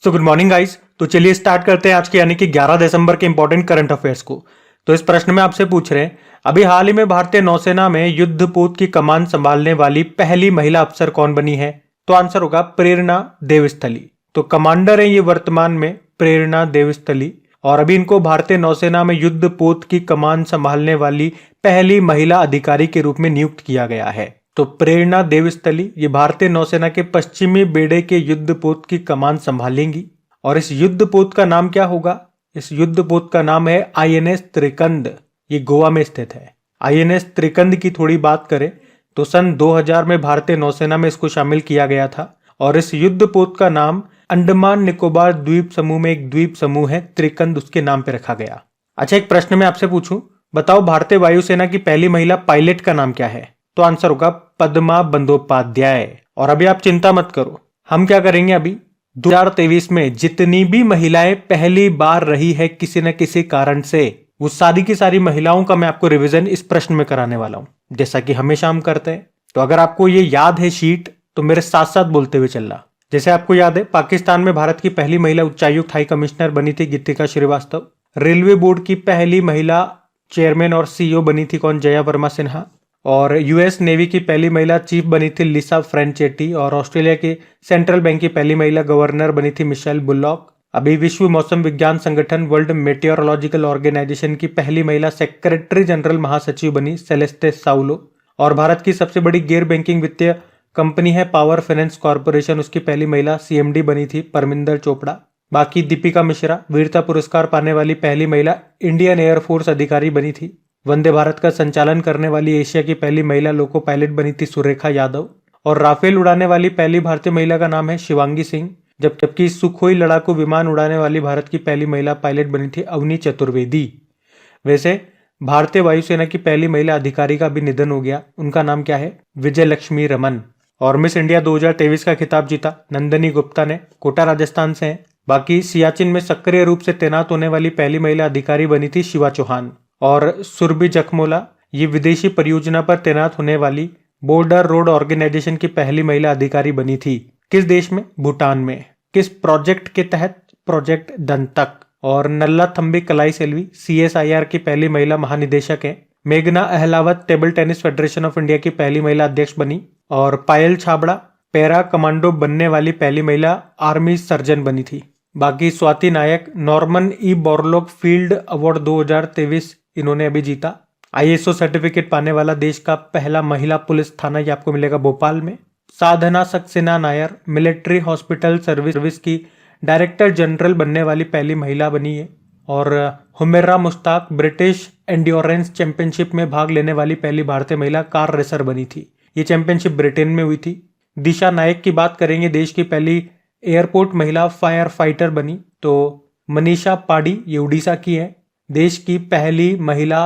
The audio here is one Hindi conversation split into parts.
So good morning guys. तो चलिए स्टार्ट करते हैं आज के यानी कि 11 दिसंबर के इंपॉर्टेंट करंट अफेयर्स को। तो इस प्रश्न में आपसे पूछ रहे हैं, अभी हाल ही में भारतीय नौसेना में युद्धपोत की कमान संभालने वाली पहली महिला अफसर कौन बनी है? तो आंसर होगा प्रेरणा देवस्थली। तो कमांडर है ये वर्तमान में प्रेरणा देवस्थली, और अभी इनको भारतीय नौसेना में युद्धपोत की कमान संभालने वाली पहली महिला अधिकारी के रूप में नियुक्त किया गया है। तो प्रेरणा देवस्थली ये भारतीय नौसेना के पश्चिमी बेड़े के युद्धपोत की कमान संभालेंगी। और इस युद्धपोत का नाम क्या होगा? इस युद्धपोत का नाम है आईएनएस त्रिकंद। ये गोवा में स्थित है। आईएनएस त्रिकंद की थोड़ी बात करें तो सन 2000 में भारतीय नौसेना में इसको शामिल किया गया था, और इस युद्धपोत का नाम अंडमान निकोबार द्वीप समूह में एक द्वीप समूह है त्रिकंद, उसके नाम पे रखा गया। अच्छा, एक प्रश्न मैं आपसे पूछूं, बताओ भारतीय वायुसेना की पहली महिला पायलट का नाम क्या है? तो आंसर होगा पद्मा बंदोपाध्याय। और अभी आप चिंता मत करो, हम क्या करेंगे, अभी 2023 में जितनी भी महिलाएं पहली बार रही है किसी न किसी कारण से, वो सारी की सारी महिलाओं का मैं आपको रिवीजन इस प्रश्न में कराने वाला हूं, जैसा कि हमेशा हम करते हैं। तो अगर आपको ये याद है शीट, तो मेरे साथ साथ बोलते हुए चलना। जैसे आपको याद है, पाकिस्तान में भारत की पहली महिला उच्चायुक्त हाई कमिश्नर बनी थी गीतिका श्रीवास्तव। रेलवे बोर्ड की पहली महिला चेयरमैन और सीईओ बनी थी कौन? जया वर्मा सिन्हा। और यूएस नेवी की पहली महिला चीफ बनी थी लिसा फ्रेंचेटी। और ऑस्ट्रेलिया की सेंट्रल बैंक की पहली महिला गवर्नर बनी थी मिशेल बुलॉक। अभी विश्व मौसम विज्ञान संगठन वर्ल्ड मेटेरोलॉजिकल ऑर्गेनाइजेशन की पहली महिला सेक्रेटरी जनरल महासचिव बनी सेलेस्टे साउलो। और भारत की सबसे बड़ी गैर बैंकिंग वित्तीय कंपनी है पावर फाइनेंस कॉर्पोरेशन, उसकी पहली महिला सीएमडी बनी थी परमिंदर चोपड़ा। बाकी दीपिका मिश्रा वीरता पुरस्कार पाने वाली पहली महिला इंडियन एयरफोर्स अधिकारी बनी थी। वंदे भारत का संचालन करने वाली एशिया की पहली महिला लोको पायलट बनी थी सुरेखा यादव। और राफेल उड़ाने वाली पहली भारतीय महिला का नाम है शिवांगी सिंह। जबकि सुखोई लड़ाकू विमान उड़ाने वाली भारत की पहली महिला पायलट बनी थी अवनी चतुर्वेदी। वैसे भारतीय वायुसेना की पहली महिला अधिकारी का भी निधन हो गया, उनका नाम क्या है? विजय लक्ष्मी रमन। और मिस इंडिया 2023 का खिताब जीता नंदनी गुप्ता ने, कोटा राजस्थान से है। बाकी सियाचिन में सक्रिय रूप से तैनात होने वाली पहली महिला अधिकारी बनी थी शिवा चौहान। और सुरभि जखमोला ये विदेशी परियोजना पर तैनात होने वाली बॉर्डर रोड ऑर्गेनाइजेशन की पहली महिला अधिकारी बनी थी। किस देश में? भूटान में। किस प्रोजेक्ट के तहत? प्रोजेक्ट दंतक। और नल्ला थम्बी कलाई सेल्वी सीएसआईआर की पहली महिला महानिदेशक है। मेघना Ahlawat table tennis federation of India की पहली महिला अध्यक्ष बनी। और पायल छाबड़ा पैरा कमांडो बनने वाली पहली महिला आर्मी सर्जन बनी थी। बाकी Swati Nayak Norman E Borlaug field award 2023 इन्होंने अभी जीता। आईएसओ सर्टिफिकेट पाने वाला देश का पहला महिला पुलिस थाना ये आपको मिलेगा भोपाल में। Sadhana Saxena Nair military hospital service की डायरेक्टर जनरल बनने वाली पहली महिला बनी है। और Humera Mushtaq British endurance championship में भाग लेने वाली पहली भारतीय महिला कार रेसर बनी थी। ये चैंपियनशिप ब्रिटेन में हुई थी। दिशा नायक की बात करेंगे, देश की पहली एयरपोर्ट महिला फायर फाइटर बनी। तो मनीषा पाडी ये उड़ीसा की है। देश की पहली महिला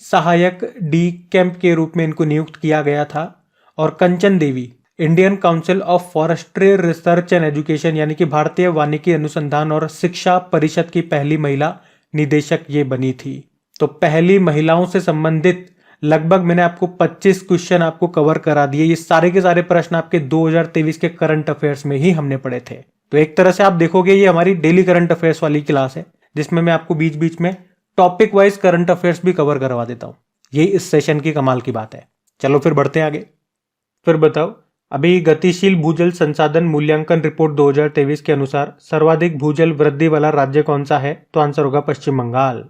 सहायक डी कैंप के रूप में इनको नियुक्त किया गया था। और Kanchan Devi Indian Council of Forestry Research and Education यानी कि भारतीय वानिकी अनुसंधान और शिक्षा परिषद की पहली महिला निदेशक ये बनी थी। तो पहली महिलाओं से संबंधित लगभग मैंने आपको 25 क्वेश्चन आपको कवर करा दिए। ये सारे के सारे प्रश्न आपके 2023 के करंट अफेयर्स में ही हमने पढ़े थे। तो एक तरह से आप देखोगे ये हमारी डेली करंट अफेयर्स वाली क्लास है, जिसमें मैं आपको बीच बीच में टॉपिक वाइज करंट अफेयर्स भी कवर करवा देता हूं। ये इस सेशन की कमाल की बात है। चलो फिर बढ़ते हैं आगे। फिर बताओ, अभी गतिशील भूजल संसाधन मूल्यांकन रिपोर्ट 2023 के अनुसार सर्वाधिक भूजल वृद्धि वाला राज्य कौन सा है? तो आंसर होगा पश्चिम बंगाल।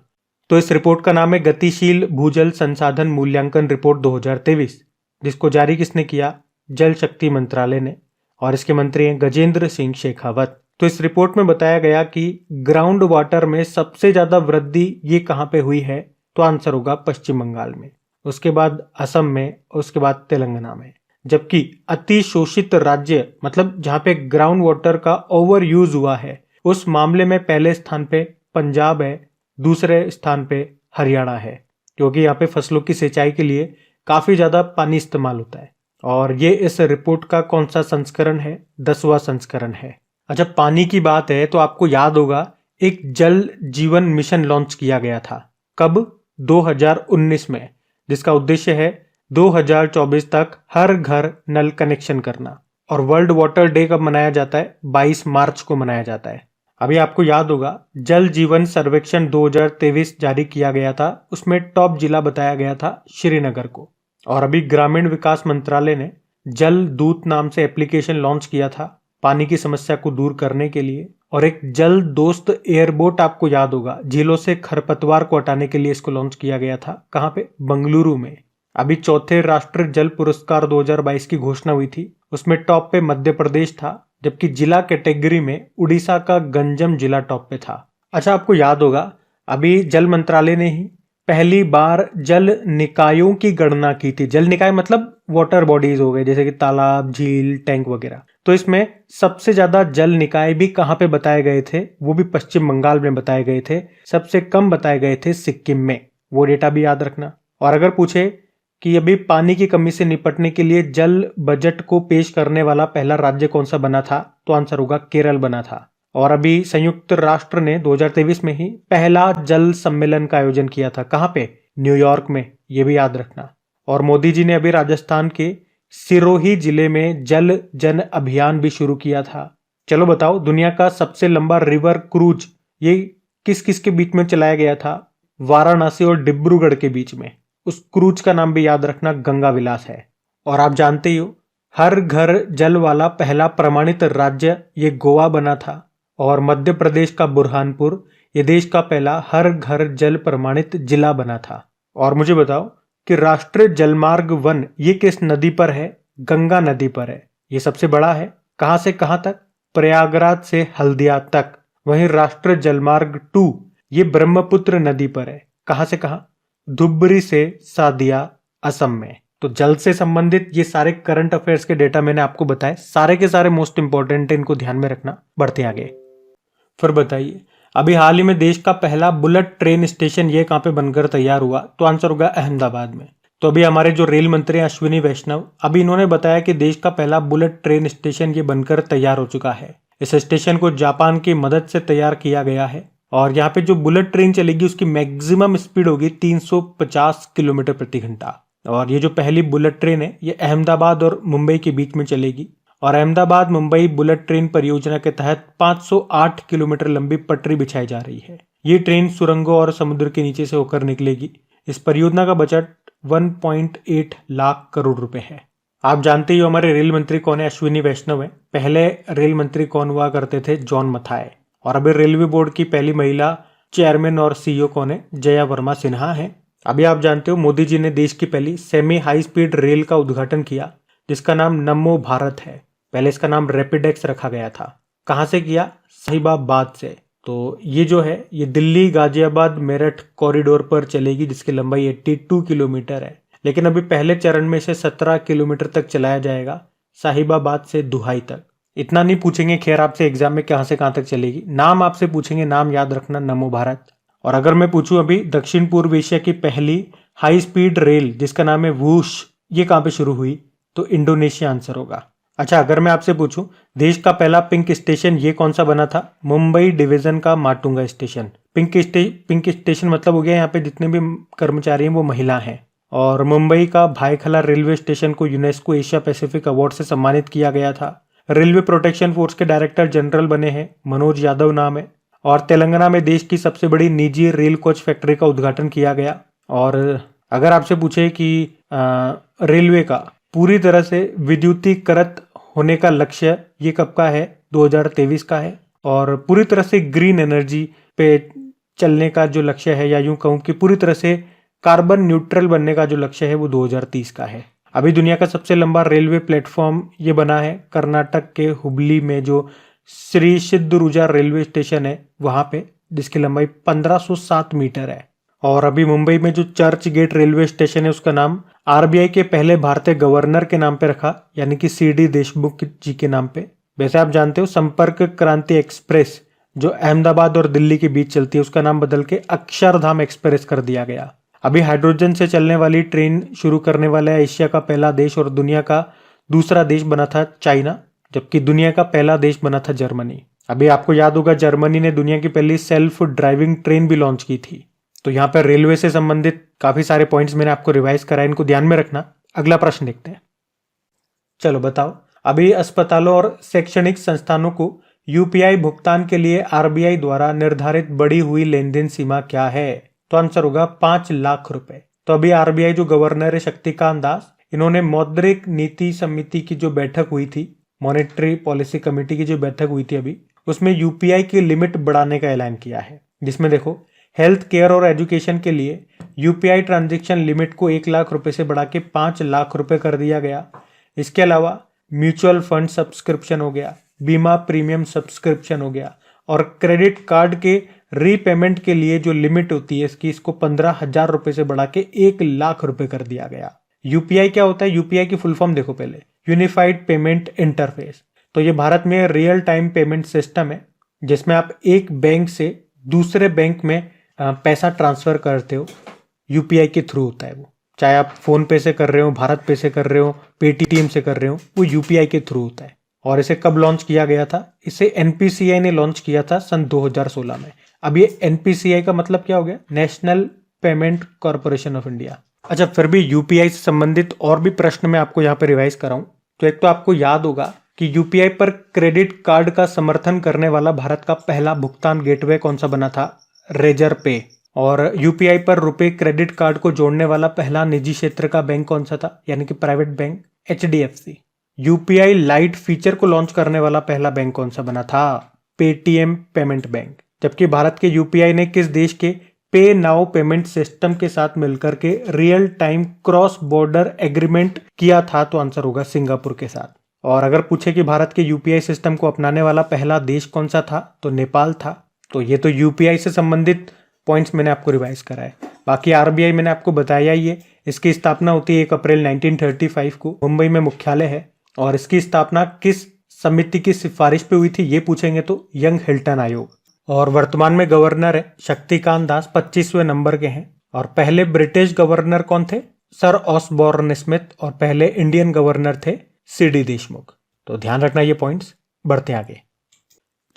तो इस रिपोर्ट का नाम है गतिशील भूजल संसाधन मूल्यांकन रिपोर्ट 2023, जिसको जारी किसने किया? जल शक्ति मंत्रालय ने। और इसके मंत्री हैं गजेंद्र सिंह शेखावत। तो इस रिपोर्ट में बताया गया कि ग्राउंड वाटर में सबसे ज्यादा वृद्धि ये कहां पे हुई है? तो आंसर होगा पश्चिम बंगाल में, उसके बाद असम में, उसके बाद तेलंगाना में। जबकि अति शोषित राज्य मतलब जहां पे ग्राउंड वाटर का ओवर यूज हुआ है, उस मामले में पहले स्थान पे पंजाब है, दूसरे स्थान पे हरियाणा है, क्योंकि यहाँ पे फसलों की सिंचाई के लिए काफी ज्यादा पानी इस्तेमाल होता है। और ये इस रिपोर्ट का कौन सा संस्करण है? 10वां संस्करण है। अच्छा, पानी की बात है तो आपको याद होगा एक जल जीवन मिशन लॉन्च किया गया था। कब? 2019 में, जिसका उद्देश्य है 2024 तक हर घर नल कनेक्शन करना। और वर्ल्ड वाटर डे कब मनाया जाता है? 22 मार्च को मनाया जाता है। अभी आपको याद होगा जल जीवन सर्वेक्षण 2023 जारी किया गया था, उसमें टॉप जिला बताया गया था श्रीनगर को। और अभी ग्रामीण विकास मंत्रालय ने जल दूत नाम से एप्लीकेशन लॉन्च किया था पानी की समस्या को दूर करने के लिए। और एक जल दोस्त एयरबोट आपको याद होगा, झीलों से खरपतवार को हटाने के लिए इसको लॉन्च किया गया था। कहाँ पे? बंगलुरु में। अभी चौथे राष्ट्रीय जल पुरस्कार 2022 की घोषणा हुई थी, उसमें टॉप पे मध्य प्रदेश था, जबकि जिला कैटेगरी में उड़ीसा का गंजम जिला टॉप पे था। अच्छा, आपको याद होगा अभी जल मंत्रालय ने ही पहली बार जल निकायों की गणना की थी। जल निकाय मतलब वाटर बॉडीज हो गए, जैसे कि तालाब, झील, टैंक वगैरह। तो इसमें सबसे ज्यादा जल निकाय भी कहाँ पे बताए गए थे? वो भी पश्चिम बंगाल में बताए गए थे। सबसे कम बताए गए थे सिक्किम में। वो डेटा भी याद रखना। और अगर पूछे कि अभी पानी की कमी से निपटने के लिए जल बजट को पेश करने वाला पहला राज्य कौन सा बना था, तो आंसर होगा केरल बना था। और अभी संयुक्त राष्ट्र ने 2023 में ही पहला जल सम्मेलन का आयोजन किया था। कहाँ पे? न्यूयॉर्क में। ये भी याद रखना। और मोदी जी ने अभी राजस्थान के सिरोही जिले में जल जन अभियान भी शुरू किया था। चलो बताओ, दुनिया का सबसे लंबा रिवर क्रूज ये किस किस के बीच में चलाया गया था? वाराणसी और डिब्रूगढ़ के बीच में। उस क्रूज का नाम भी याद रखना, गंगा विलास है। और आप जानते ही हो, हर घर जल वाला पहला प्रमाणित राज्य ये गोवा बना था। और मध्य प्रदेश का बुरहानपुर ये देश का पहला हर घर जल प्रमाणित जिला बना था। और मुझे बताओ कि राष्ट्रीय जलमार्ग 1 ये किस नदी पर है? गंगा नदी पर है। ये सबसे बड़ा है। कहां से कहां तक? प्रयागराज से हल्दिया तक। वहीं राष्ट्रीय जलमार्ग 2 ये ब्रह्मपुत्र नदी पर है। कहां से कहां? धुबरी से सादिया, असम में। तो जल से संबंधित ये सारे करंट अफेयर्स के डेटा मैंने आपको बताए, सारे के सारे मोस्ट इंपॉर्टेंट है, इनको ध्यान में रखना। बढ़ते आगे। फिर बताइए, अभी हाल ही में देश का पहला बुलेट ट्रेन स्टेशन ये कहाँ पे बनकर तैयार हुआ? तो आंसर होगा अहमदाबाद में। तो अभी हमारे जो रेल मंत्री अश्विनी वैष्णव, अभी इन्होंने बताया कि देश का पहला बुलेट ट्रेन स्टेशन ये बनकर तैयार हो चुका है। इस स्टेशन को जापान की मदद से तैयार किया गया है। और यहाँ पे जो बुलेट ट्रेन चलेगी उसकी मैक्सिमम स्पीड होगी 350 किलोमीटर प्रति घंटा। और ये जो पहली बुलेट ट्रेन है ये अहमदाबाद और मुंबई के बीच में चलेगी। और अहमदाबाद मुंबई बुलेट ट्रेन परियोजना के तहत 508 किलोमीटर लंबी पटरी बिछाई जा रही है। ये ट्रेन सुरंगों और समुद्र के नीचे से होकर निकलेगी। इस परियोजना का बजट 1.8 लाख करोड़ रुपए है। आप जानते ही हो हमारे रेल मंत्री कौन है? अश्विनी वैष्णव है। पहले रेल मंत्री कौन हुआ करते थे? जॉन मथाई। और अभी रेलवे बोर्ड की पहली महिला चेयरमैन और सीईओ कौन है? जया वर्मा सिन्हा है। अभी आप जानते हो मोदी जी ने देश की पहली सेमी हाई स्पीड रेल का उद्घाटन किया, जिसका नाम नमो भारत है। पहले इसका नाम रैपिडेक्स रखा गया था। कहां से किया? साहिबाबाद से। तो ये जो है ये दिल्ली गाजियाबाद मेरठ कॉरिडोर पर चलेगी, जिसकी लंबाई 82 किलोमीटर है। लेकिन अभी पहले चरण में इसे 17 किलोमीटर तक चलाया जाएगा, साहिबाबाद से दुहाई तक। इतना नहीं पूछेंगे खैर आपसे एग्जाम में कहां से कहां तक चलेगी, नाम आपसे पूछेंगे, नाम याद रखना, नमो भारत। और अगर मैं पूछूं अभी दक्षिण पूर्व एशिया की पहली हाई स्पीड रेल जिसका नाम है वूश, ये कहां पे शुरू हुई? तो इंडोनेशिया आंसर होगा। अच्छा, अगर मैं आपसे पूछूं देश का पहला पिंक स्टेशन ये कौन सा बना था? मुंबई डिवीजन का माटुंगा स्टेशन। पिंक स्टेशन मतलब हो गया यहाँ पे जितने भी कर्मचारी हैं वो महिला हैं। और मुंबई का भायखला रेलवे स्टेशन को यूनेस्को एशिया पैसिफिक अवार्ड से सम्मानित किया गया था। रेलवे प्रोटेक्शन फोर्स के डायरेक्टर जनरल बने हैं, मनोज यादव नाम है। और तेलंगाना में देश की सबसे बड़ी निजी रेल कोच फैक्ट्री का उद्घाटन किया गया। और अगर आपसे पूछे कि रेलवे का पूरी तरह से विद्युतीकृत होने का लक्ष्य ये कब का है? 2023 का है। और पूरी तरह से ग्रीन एनर्जी पे चलने का जो लक्ष्य है, या यूं कहूं कि पूरी तरह से कार्बन न्यूट्रल बनने का जो लक्ष्य है वो 2030 का है। अभी दुनिया का सबसे लंबा रेलवे प्लेटफॉर्म ये बना है कर्नाटक के हुबली में, जो श्री सिद्धरूजा रेलवे स्टेशन है वहां पे, जिसकी लंबाई 1507 मीटर है। और अभी मुंबई में जो चर्च गेट रेलवे स्टेशन है उसका नाम आरबीआई के पहले भारतीय गवर्नर के नाम पे रखा, यानी कि सीडी देशमुख जी के नाम पे। वैसे आप जानते हो संपर्क क्रांति एक्सप्रेस जो अहमदाबाद और दिल्ली के बीच चलती है उसका नाम बदल के अक्षरधाम एक्सप्रेस कर दिया गया। अभी हाइड्रोजन से चलने वाली ट्रेन शुरू करने वाला है एशिया का पहला देश, और दुनिया का दूसरा देश बना था चाइना, जबकि दुनिया का पहला देश बना था जर्मनी। अभी आपको याद होगा जर्मनी ने दुनिया की पहली सेल्फ ड्राइविंग ट्रेन भी लॉन्च की थी। तो यहाँ पर रेलवे से संबंधित काफी सारे पॉइंट्स मैंने आपको रिवाइज कराए, इनको ध्यान में रखना। अगला प्रश्न देखते हैं। चलो बताओ, अभी अस्पतालों और शैक्षणिक संस्थानों को यूपीआई भुगतान के लिए आरबीआई द्वारा निर्धारित बढ़ी हुई लेन देन सीमा क्या है? तो आंसर होगा 5 लाख रुपए। तो अभी आरबीआई जो गवर्नर है शक्तिकांत दास, इन्होंने मौद्रिक नीति समिति की जो बैठक हुई थी, मॉनेटरी पॉलिसी कमेटी की जो बैठक हुई थी अभी, उसमें यूपीआई की लिमिट बढ़ाने का ऐलान किया है, जिसमें देखो हेल्थ केयर और एजुकेशन के लिए यूपीआई ट्रांजैक्शन लिमिट को 1 लाख रुपए से बढ़ा के 5 लाख रुपए कर दिया गया। इसके अलावा म्यूचुअल फंड सब्सक्रिप्शन हो गया, बीमा प्रीमियम सब्सक्रिप्शन हो गया, और क्रेडिट कार्ड के रीपेमेंट के लिए जो लिमिट होती है इसको 15,000 रुपए से बढ़ा के 1 लाख रुपए कर दिया गया। यूपीआई क्या होता है? यूपीआई की फुल फॉर्म देखो पहले, यूनिफाइड पेमेंट इंटरफेस। तो ये भारत में रियल टाइम पेमेंट सिस्टम है, जिसमें आप एक बैंक से दूसरे बैंक में पैसा ट्रांसफर करते हो, यूपीआई के थ्रू होता है वो। चाहे आप फोन पे से कर रहे हो, भारत पे से कर रहे हो, पेटीएम से कर रहे हो, वो यूपीआई के थ्रू होता है। और इसे कब लॉन्च किया गया था? इसे एनपीसीआई ने लॉन्च किया था सन 2016 में। अब ये एनपीसीआई का मतलब क्या हो गया? National payment corporation of India. अच्छा, फिर भी यूपीआई से संबंधित और भी प्रश्न मैं आपको यहाँ पे रिवाइज कराऊं तो एक तो आपको याद होगा कि यूपीआई पर क्रेडिट कार्ड का समर्थन करने वाला भारत का पहला भुगतान गेटवे कौन सा बना था? रेजर पे। और यूपीआई पर रुपए क्रेडिट कार्ड को जोड़ने वाला पहला निजी क्षेत्र का बैंक कौन सा था, यानी कि private bank? HDFC. UPI light feature को लॉन्च करने वाला पहला बैंक कौन सा बना था? Paytm payment bank. जबकि भारत के यूपीआई ने किस देश के पे नाउ पेमेंट सिस्टम के साथ मिलकर के real time cross border agreement किया था? तो आंसर होगा सिंगापुर के साथ। और अगर पूछे कि भारत के यूपीआई सिस्टम को अपनाने वाला पहला देश कौन सा था, तो नेपाल था। तो ये तो यूपीआई से संबंधित पॉइंट्स मैंने आपको रिवाइज करा है। बाकी आरबीआई मैंने आपको बताया ही है, इसकी स्थापना होती है 1 अप्रैल 1935 को, मुंबई में मुख्यालय है। और इसकी स्थापना किस समिति की सिफारिश पे हुई थी ये पूछेंगे तो यंग हिल्टन आयोग। और वर्तमान में गवर्नर है शक्तिकांत दास, 25वें नंबर के हैं। और पहले ब्रिटिश गवर्नर कौन थे? Sir Osborne Smith. और पहले इंडियन गवर्नर थे सीडी देशमुख। तो ध्यान रखना ये पॉइंट्स। बढ़ते आगे,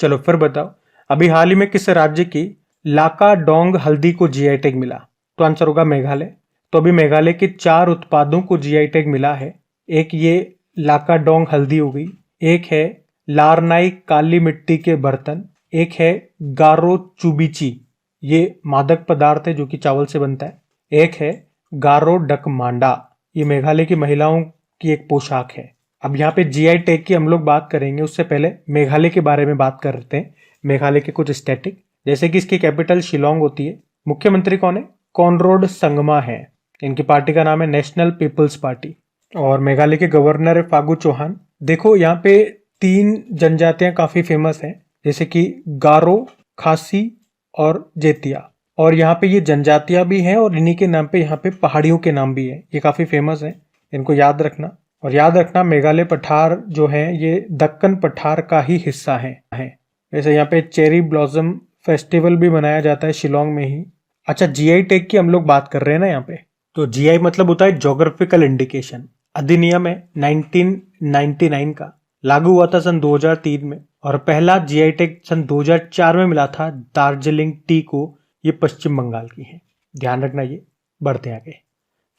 चलो फिर बताओ, अभी हाल ही में किस राज्य की लाकाडोंग हल्दी को जीआई टैग मिला? तो आंसर होगा मेघालय। तो अभी मेघालय के 4 उत्पादों को जीआई टैग मिला है। एक ये लाकाडोंग हल्दी हो गई, एक है लारनाई काली मिट्टी के बर्तन, एक है गारो चुबिची, ये मादक पदार्थ है जो कि चावल से बनता है, एक है गारो डक मांडा, ये मेघालय की महिलाओं की एक पोशाक है। अब यहाँ पे जीआई टैग की हम लोग बात करेंगे, उससे पहले मेघालय के बारे में बात करते हैं। मेघालय के कुछ स्टैटिक, जैसे कि इसकी कैपिटल शिलोंग होती है। मुख्यमंत्री कौन है? कॉनरोड संगमा है। इनकी पार्टी का नाम है नेशनल पीपल्स पार्टी। और मेघालय के गवर्नर है फागू चौहान। देखो यहाँ पे 3 जनजातियां काफी फेमस हैं, जैसे कि गारो, खासी और जेतिया। और यहाँ पे ये जनजातियां भी हैं और इन्हीं के नाम पे यहाँ पे पहाड़ियों के नाम भी है, ये काफी फेमस है, इनको याद रखना। और याद रखना मेघालय पठार जो है ये दक्कन पठार का ही हिस्सा है। वैसे यहाँ पे चेरी ब्लॉसम फेस्टिवल भी मनाया जाता है शिलोंग में ही। अच्छा, जीआई टैग की हम लोग बात कर रहे हैं ना यहाँ पे, तो जीआई मतलब होता है ज्योग्राफिकल इंडिकेशन। अधिनियम है 1999 का, लागू हुआ था सन 2003 में। और पहला जीआई टैग सन 2004 में मिला था दार्जिलिंग टी को, ये पश्चिम बंगाल की है, ध्यान रखना ये। बढ़ते आगे,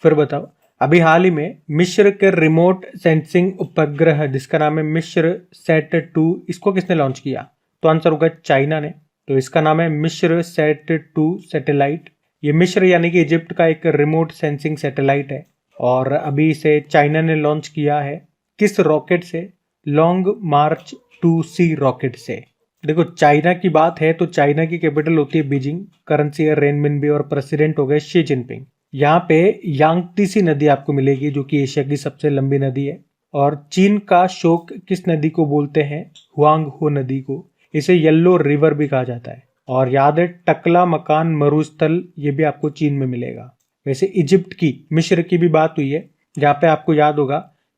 फिर बताओ, अभी हाल ही में मिस्र के रिमोट सेंसिंग उपग्रह जिसका नाम है मिस्र सेट 2, इसको किसने लॉन्च किया? तो आंसर होगा चाइना ने। तो इसका नाम है मिस्र सेट 2 सैटेलाइट। ये मिस्र यानी कि इजिप्ट का एक रिमोट सेंसिंग सैटेलाइट है और अभी इसे चाइना ने लॉन्च किया है। किस रॉकेट से? लॉन्ग मार्च 2C रॉकेट से। देखो चाइना की बात है तो चाइना की कैपिटल होती है बीजिंग, करेंसी है रेनमिनबी और प्रेसिडेंट हो गए शी जिनपिंग। यहाँ पे यांगतीसी नदी आपको मिलेगी जो कि एशिया की सबसे लंबी नदी है। और चीन का शोक किस नदी को बोलते हैं? हुआंगहो नदी को। इसे येलो रिवर भी कहा जाता है। और याद है टकला मकान मरुस्थल, ये भी आपको चीन में मिलेगा। वैसे इजिप्ट की, मिस्र की भी बात हुई है, जहाँ पे आपको याद होगा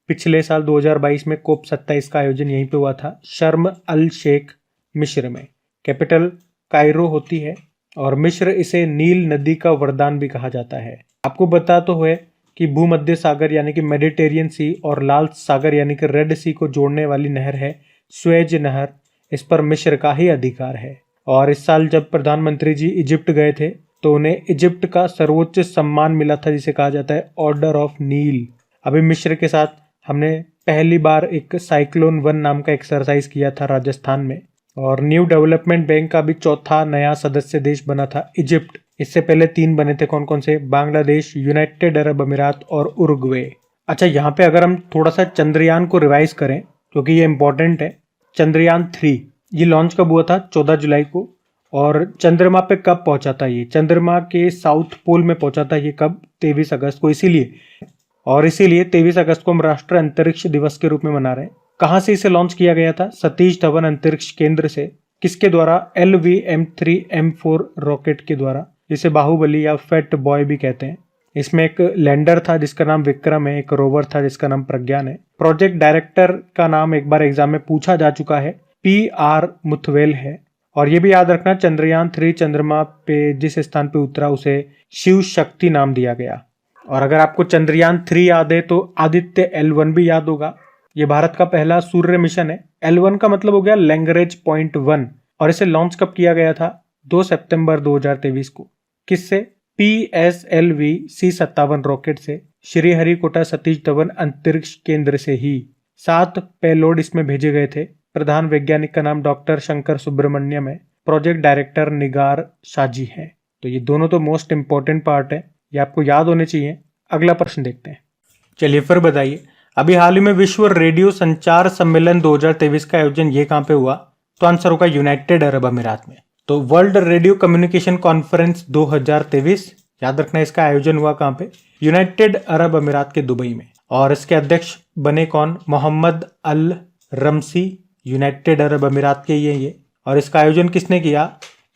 पिछले साल 2022 में कोप 27 का आयोजन यहीं पे हुआ था, शर्म अल शेख मिस्र में। कैपिटल कायरो होती है और मिस्र इसे नील नदी का वरदान भी कहा जाता है। आपको बता तो है कि भूमध्य सागर यानी कि मेडिटेरियन सी और लाल सागर यानी कि रेड सी को जोड़ने वाली नहर है स्वेज नहर, इस पर मिस्र का ही अधिकार है। और इस साल जब प्रधानमंत्री जी इजिप्ट गए थे तो उन्हें इजिप्ट का सर्वोच्च सम्मान मिला था जिसे कहा जाता है ऑर्डर ऑफ नील। अभी मिस्र के साथ हमने पहली बार एक साइक्लोन 1 नाम का एक्सरसाइज किया था राजस्थान में, और न्यू डेवलपमेंट बैंक का भी चौथा नया सदस्य देश बना था इजिप्ट। इससे पहले 3 बने थे, कौन कौन से? बांग्लादेश, यूनाइटेड अरब अमीरात और उरुग्वे। अच्छा, यहाँ पे अगर हम थोड़ा सा चंद्रयान को रिवाइज करें क्योंकि ये इंपॉर्टेंट है। चंद्रयान 3 ये लॉन्च कब हुआ था? 14 जुलाई को। और चंद्रमा पे कब पहुंचा था ये? चंद्रमा के साउथ पोल में पहुंचा था ये कब? 23 अगस्त को। इसीलिए 23 अगस्त को हम राष्ट्रीय अंतरिक्ष दिवस के रूप में मना रहे हैं। कहां से इसे लॉन्च किया गया था? सतीश धवन अंतरिक्ष केंद्र से। किसके द्वारा? LVM-3M4 रॉकेट के द्वारा, जिसे बाहुबली या फैट बॉय भी कहते हैं। इसमें एक लैंडर था जिसका नाम विक्रम है, एक रोवर था जिसका नाम प्रज्ञान है। प्रोजेक्ट डायरेक्टर का नाम एक बार एग्जाम में पूछा जा चुका है, PR मुथवेल है। और ये भी याद रखना, चंद्रयान 3 चंद्रमा पे जिस स्थान पे उतरा उसे शिव शक्ति नाम दिया गया। और अगर आपको चंद्रयान 3 याद है तो आदित्य L1 भी याद होगा। ये भारत का पहला सूर्य मिशन है। L1 का मतलब हो गया लैंग्रेज पॉइंट 1। और इसे लॉन्च कब किया गया था? 2 सितंबर 2023 को। किससे? PSLV C57 रॉकेट से, श्रीहरिकोटा सतीश धवन अंतरिक्ष केंद्र से ही। 7 पेलोड इसमें भेजे गए थे। प्रधान वैज्ञानिक का नाम डॉक्टर शंकर सुब्रमण्यम है। प्रोजेक्ट डायरेक्टर निगार शाजी है। तो ये दोनों तो मोस्ट इंपॉर्टेंट पार्ट है, ये आपको याद होने चाहिए। अगला प्रश्न देखते हैं। चलिए फिर बताइए, अभी हाल ही में विश्व रेडियो संचार सम्मेलन 2023 का आयोजन ये कहां पे हुआ? तो आंसर होगा यूनाइटेड अरब अमीरात में। तो वर्ल्ड रेडियो कम्युनिकेशन कॉन्फ्रेंस 2023, याद रखना इसका आयोजन हुआ कहां पे? यूनाइटेड अरब अमीरात के दुबई में। और इसके अध्यक्ष बने कौन? मोहम्मद अल रमसी, यूनाइटेड अरब अमीरात के ये। और इसका आयोजन किसने किया?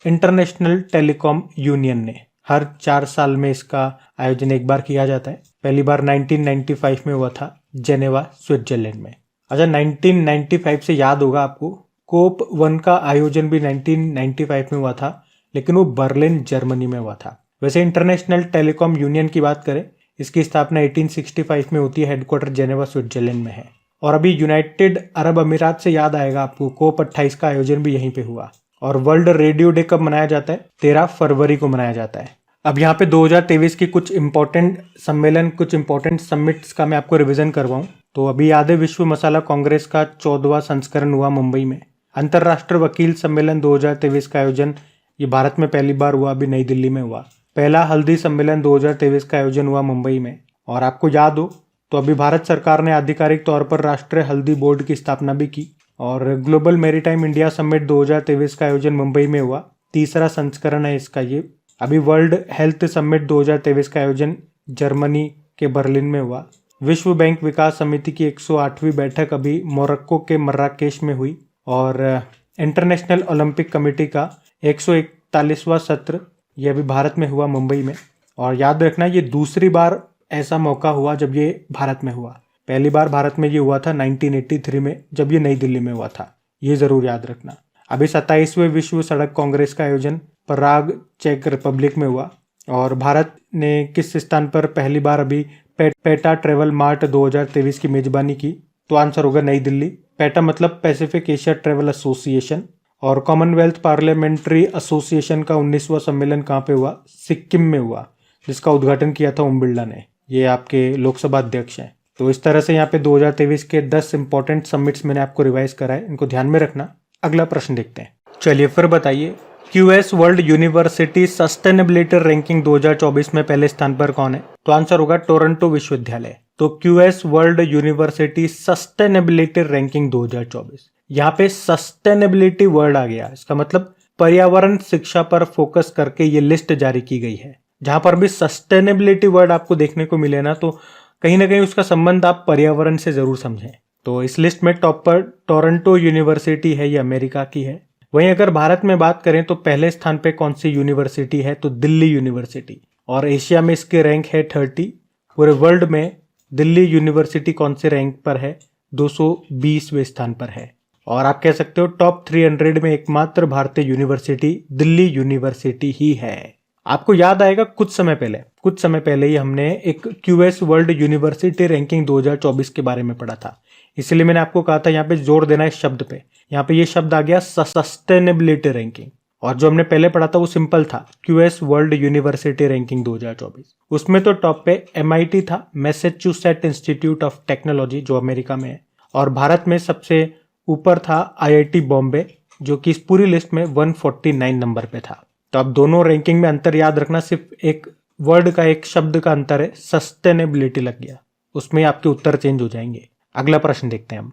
इंटरनेशनल टेलीकॉम यूनियन ने। हर 4 साल में इसका आयोजन एक बार किया जाता है। पहली बार 1995 में हुआ था जेनेवा स्विट्जरलैंड में। अच्छा, 1995 से याद होगा आपको, कोप 1 का आयोजन भी 1995 में हुआ था, लेकिन वो बर्लिन जर्मनी में हुआ था। वैसे इंटरनेशनल टेलीकॉम यूनियन की बात करें, इसकी स्थापना 1865 में होती है, हेडक्वार्टर जेनेवा स्विट्जरलैंड में है। और अभी यूनाइटेड अरब अमीरात से याद आएगा आपको, कोप 28 का आयोजन भी यहीं पे हुआ। और वर्ल्ड रेडियो डे कब मनाया जाता है? 13 फरवरी को मनाया जाता है। अब यहाँ पे 2023 की कुछ इंपॉर्टेंट सम्मेलन, कुछ इंपॉर्टेंट समिट्स का मैं आपको रिवीजन करवाऊं तो अभी याद है, विश्व मसाला कांग्रेस का 14वां संस्करण हुआ मुंबई में। अंतर्राष्ट्रीय वकील सम्मेलन 2023 का आयोजन ये भारत में पहली बार हुआ, अभी नई दिल्ली में हुआ। पहला हल्दी सम्मेलन 2023 का आयोजन हुआ मुंबई में। और आपको याद हो तो अभी भारत सरकार ने आधिकारिक तौर पर राष्ट्रीय हल्दी बोर्ड की स्थापना भी की। और ग्लोबल मैरीटाइम इंडिया समिट 2023 का आयोजन मुंबई में हुआ, 3रा संस्करण है इसका ये। अभी वर्ल्ड हेल्थ समिट 2023 का आयोजन जर्मनी के बर्लिन में हुआ। विश्व बैंक विकास समिति की 108वीं बैठक अभी मोरक्को के मर्राकेश में हुई। और इंटरनेशनल ओलंपिक कमेटी का 141वां सत्र ये अभी भारत में हुआ, मुंबई में। और याद रखना, ये दूसरी बार ऐसा मौका हुआ जब ये भारत में हुआ। पहली बार भारत में ये हुआ था 1983 में, जब ये नई दिल्ली में हुआ था। ये जरूर याद रखना। अभी 27वें विश्व सड़क कांग्रेस का आयोजन पराग, चेक रिपब्लिक में हुआ। और भारत ने किस स्थान पर पहली बार अभी पेटा ट्रेवल मार्ट 2023 की मेजबानी की? तो आंसर होगा नई दिल्ली। पेटा मतलब पैसिफिक एशिया ट्रेवल एसोसिएशन। और कॉमनवेल्थ पार्लियामेंट्री एसोसिएशन का 19वां सम्मेलन कहाँ पे हुआ? सिक्किम में हुआ, जिसका उद्घाटन किया था ओम बिरला ने। ये आपके लोकसभा अध्यक्ष हैं। तो इस तरह से यहाँ पे 2023 के 10 इंपॉर्टेंट समिट्स मैंने आपको रिवाइज कराए, इनको ध्यान में रखना। अगला प्रश्न देखते हैं। चलिए फिर बताइए, QS world university sustainability ranking 2024 में पहले स्थान पर कौन है? तो आंसर होगा टोरंटो विश्वविद्यालय। तो QS world university sustainability ranking 2024, यहाँ पे सस्टेनेबिलिटी वर्ड आ गया। इसका मतलब पर्यावरण शिक्षा पर फोकस करके ये लिस्ट जारी की गई है। जहां पर भी सस्टेनेबिलिटी वर्ड आपको देखने को मिले ना, तो कहीं ना कहीं उसका संबंध आप पर्यावरण से जरूर समझें। तो इस लिस्ट में टॉप पर टोरंटो यूनिवर्सिटी है, ये अमेरिका की है। वहीं अगर भारत में बात करें तो पहले स्थान पे कौन सी यूनिवर्सिटी है? तो दिल्ली यूनिवर्सिटी। और एशिया में इसके रैंक है 30। पूरे वर्ल्ड में दिल्ली यूनिवर्सिटी कौन से रैंक पर है? 220वें स्थान पर है। और आप कह सकते हो टॉप 300 में एकमात्र भारतीय यूनिवर्सिटी दिल्ली यूनिवर्सिटी ही है। आपको याद आएगा कुछ समय पहले ही हमने एक QS वर्ल्ड यूनिवर्सिटी रैंकिंग 2024 के बारे में पढ़ा था। इसलिए मैंने आपको कहा था यहाँ पे जोर देना इस शब्द पे। यहाँ पे ये शब्द आ गया सस्टेनेबिलिटी रैंकिंग। और जो हमने पहले पढ़ा था वो सिंपल था, QS वर्ल्ड यूनिवर्सिटी रैंकिंग 2024। उसमें तो टॉप पे MIT था, मैसेच्यूसेट इंस्टीट्यूट ऑफ टेक्नोलॉजी, जो अमेरिका में है। और भारत में सबसे ऊपर था IIT बॉम्बे, जो कि इस पूरी लिस्ट में 149 नंबर पे था। तो अब दोनों रैंकिंग में अंतर याद रखना, सिर्फ एक वर्ड का, एक शब्द का अंतर है, सस्टेनेबिलिटी लग गया, उसमें आपके उत्तर चेंज हो जाएंगे। अगला प्रश्न देखते हैं हम।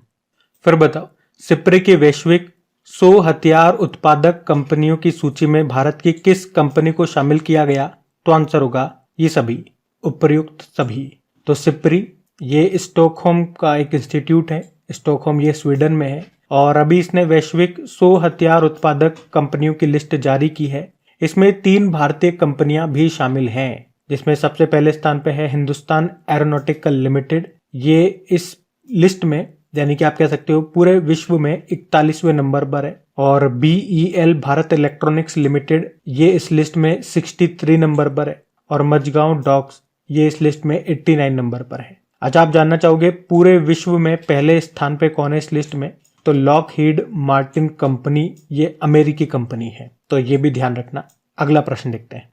फिर बताओ, सिप्री की वैश्विक 100 हथियार उत्पादक कंपनियों की सूची में भारत की किस कंपनी को शामिल किया गया? तो आंसर होगा ये सभी, उपर्युक्त सभी। तो सिप्री ये स्टॉकहोम का एक इंस्टीट्यूट है, स्टॉकहोम ये स्वीडन में है, और अभी इसने वैश्विक 100 हथियार उत्पादक कंपनियों की लिस्ट जारी की है। इसमें 3 भारतीय कंपनियां भी शामिल हैं, जिसमें सबसे पहले स्थान पे है हिंदुस्तान एरोनॉटिकल लिमिटेड। ये इस लिस्ट में, यानी कि आप कह सकते हो पूरे विश्व में 41वें नंबर पर है। और BEL भारत इलेक्ट्रॉनिक्स लिमिटेड ये इस लिस्ट में 63 नंबर पर है। और मझगांव डॉक्स ये इस लिस्ट में 89 नंबर पर है। अच्छा, आप जानना चाहोगे पूरे विश्व में पहले स्थान पे कौन है इस लिस्ट में? तो लॉकहीड मार्टिन कंपनी, ये अमेरिकी कंपनी है, तो ये भी ध्यान रखना। अगला प्रश्न देखते हैं।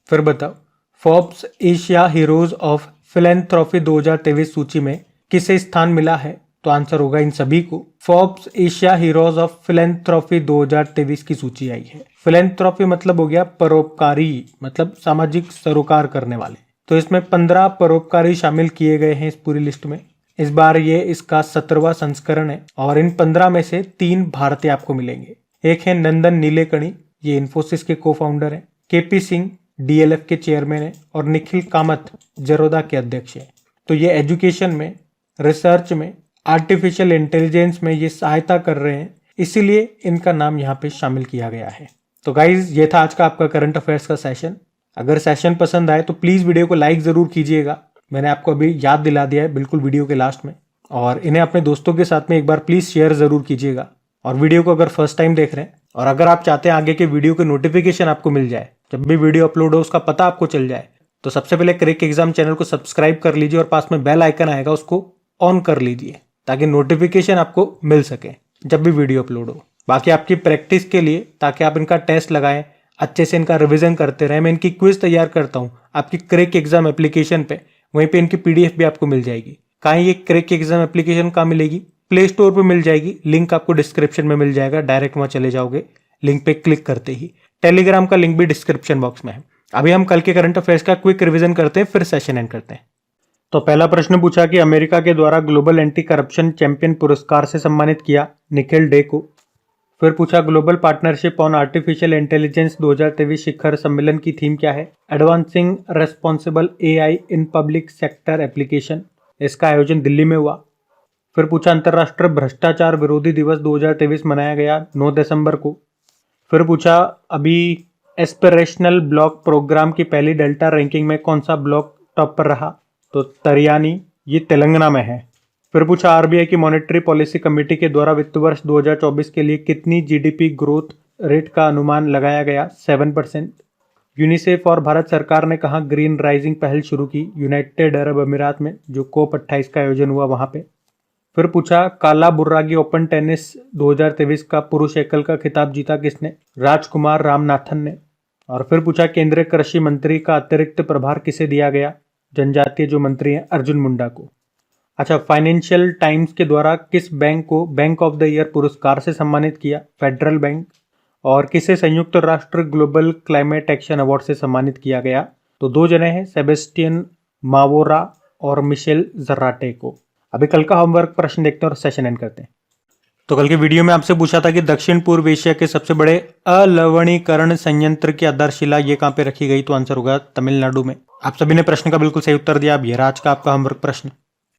फिर बताओ, Forbes Asia heroes of philanthropy 2023 सूची में किसे स्थान मिला है? तो आंसर होगा इन सभी को। Forbes Asia heroes of philanthropy 2023 की सूची आई है। फिलैंथ्रोपी मतलब हो गया परोपकारी, मतलब सामाजिक सरोकार करने वाले। तो इसमें 15 परोपकारी शामिल किए गए हैं इस पूरी लिस्ट में। इस बार ये इसका 17वां संस्करण है, और इन 15 में से 3 भारतीय आपको मिलेंगे। एक है नंदन नीलेकणी, ये इन्फोसिस के को फाउंडर है। KP सिंह DLF के चेयरमैन है, और निखिल कामत जरोदा के अध्यक्ष है। तो ये एजुकेशन में, रिसर्च में, आर्टिफिशियल इंटेलिजेंस में ये सहायता कर रहे हैं, इसीलिए इनका नाम यहाँ पे शामिल किया गया है। तो गाइज, ये था आज का आपका करंट अफेयर्स का सेशन। अगर सेशन पसंद आए तो प्लीज वीडियो को लाइक जरूर कीजिएगा। मैंने आपको अभी याद दिला दिया है बिल्कुल वीडियो के लास्ट में। और इन्हें अपने दोस्तों के साथ में एक बार प्लीज शेयर जरूर कीजिएगा। और वीडियो को अगर फर्स्ट टाइम देख रहे हैं, और अगर आप चाहते हैं आगे के वीडियो के नोटिफिकेशन आपको मिल जाए, जब भी वीडियो अपलोड हो उसका पता आपको चल जाए, तो सबसे पहले क्रैक एग्जाम चैनल को सब्सक्राइब कर लीजिए, और पास में बेल आइकन आएगा उसको ऑन कर लीजिए, ताकि नोटिफिकेशन आपको मिल सके जब भी वीडियो अपलोड हो। बाकी आपकी प्रैक्टिस के लिए, ताकि आप इनका टेस्ट लगाएं, अच्छे से इनका रिवीजन करते रहें, मैं इनकी क्विज तैयार करता हूं आपकी क्रैक एग्जाम एप्लीकेशन पे। वहीं पे इनकी PDF भी आपको मिल जाएगी। कहाँ ये क्रैक एग्जाम एप्लीकेशन कहाँ मिलेगी? प्ले स्टोर पे मिल जाएगी, लिंक आपको डिस्क्रिप्शन में मिल जाएगा, डायरेक्ट वहां चले जाओगे लिंक पे क्लिक करते ही। टेलीग्राम का लिंक भी डिस्क्रिप्शन बॉक्स में है। अभी हम कल के करंट अफेयर्स का क्विक रिवीजन करते हैं, फिर सेशन एंड करते हैं। तो पहला प्रश्न पूछा कि अमेरिका के द्वारा ग्लोबल एंटी करप्शन चैंपियन पुरस्कार से सम्मानित किया निखिल डे को। फिर पूछा global partnership on artificial intelligence 2023 शिखर सम्मेलन की थीम क्या है? Advancing responsible AI in public sector application. इसका आयोजन दिल्ली में हुआ। फिर पूछा अंतर्राष्ट्रीय भ्रष्टाचार विरोधी दिवस 2023 मनाया गया 9 दिसंबर को। फिर पूछा अभी एस्पिरेशनल ब्लॉक प्रोग्राम की पहली डेल्टा रैंकिंग में कौन सा ब्लॉक टॉप पर रहा? तो तरियानी, ये तेलंगाना में है। फिर पूछा RBI की मॉनेटरी पॉलिसी कमेटी के द्वारा वित्त वर्ष 2024 के लिए कितनी GDP ग्रोथ रेट का अनुमान लगाया गया? 7%। यूनिसेफ और भारत सरकार ने कहा ग्रीन राइजिंग पहल शुरू की? यूनाइटेड अरब अमीरात में, जो COP 28 का आयोजन हुआ वहां पे। फिर पूछा काला बुर्रागी ओपन टेनिस 2023 का पुरुष एकल का खिताब जीता किसने? राजकुमार रामनाथन ने। और फिर पूछा केंद्रीय कृषि मंत्री का अतिरिक्त प्रभार किसे दिया गया? जनजातीय जो मंत्री हैं अर्जुन मुंडा को। अच्छा, फाइनेंशियल टाइम्स के द्वारा किस बैंक को बैंक ऑफ द ईयर पुरस्कार से सम्मानित किया? Federal bank. और किसे संयुक्त राष्ट्र ग्लोबल क्लाइमेट एक्शन अवार्ड से सम्मानित किया गया? तो 2 जने हैं, सेबेस्टियन मावोरा और मिशेल जर्राटे को। अभी कल का होमवर्क प्रश्न देखते हैं और सेशन एंड करते हैं। तो कल के वीडियो में आपसे पूछा था कि दक्षिण पूर्व एशिया के सबसे बड़े अलवणीकरण संयंत्र की आधारशिला ये कहाँ पे रखी गई? तो आंसर होगा तमिलनाडु में। आप सभी ने प्रश्न का बिल्कुल सही उत्तर दिया। अब ये आज का आपका होमवर्क प्रश्न।